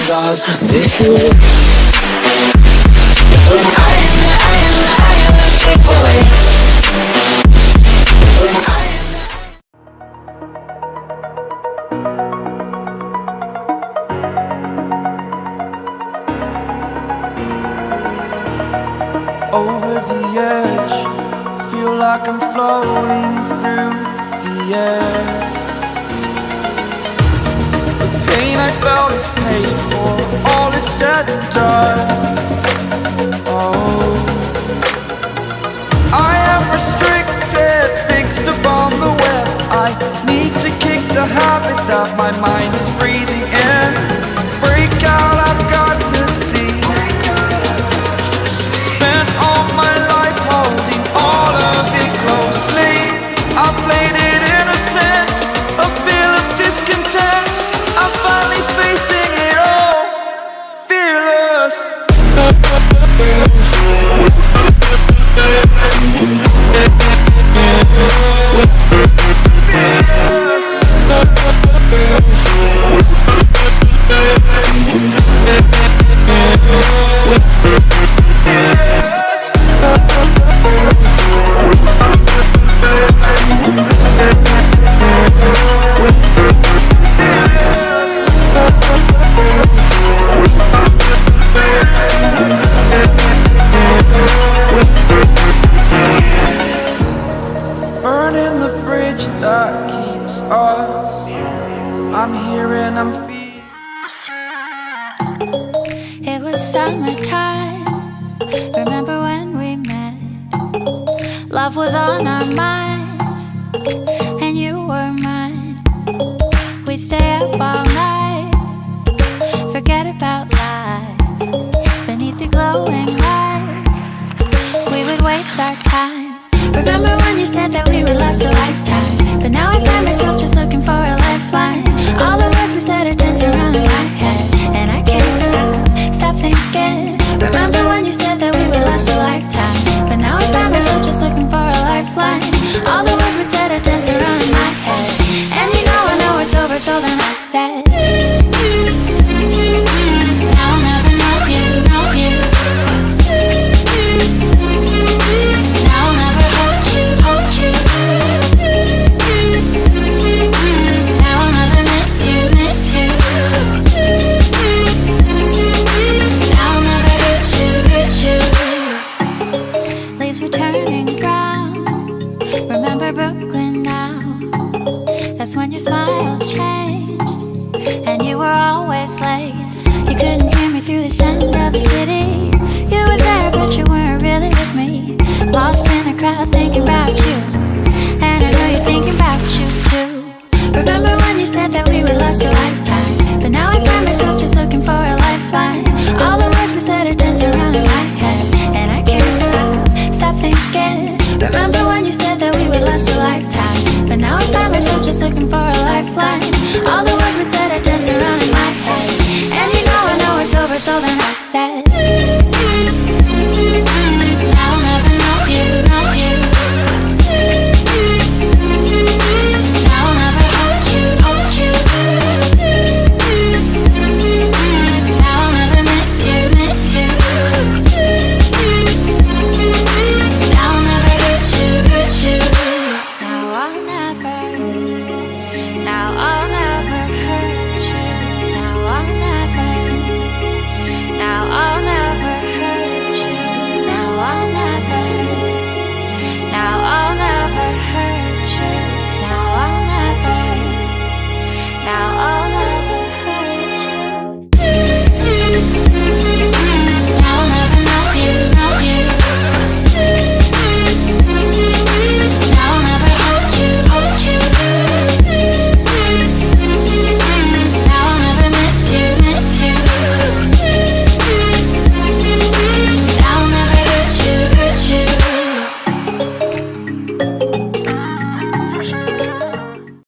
is ours. This is I am the sick boy. Over the edge, feel like I'm floating through the air. The pain I felt is paid for, all is said and done. Oh, I am restricted, fixed upon the web. I need to kick the habit that my mind is breathing in. Break out, I've got to see. Spent all my life holding all of it closely. I played it innocent, a feel of discontent. I'm finally facing it all, fearless. Burning the bridge that keeps us. I'm here and I'm feeling. It was summertime. Remember when we met? Love was on our mind.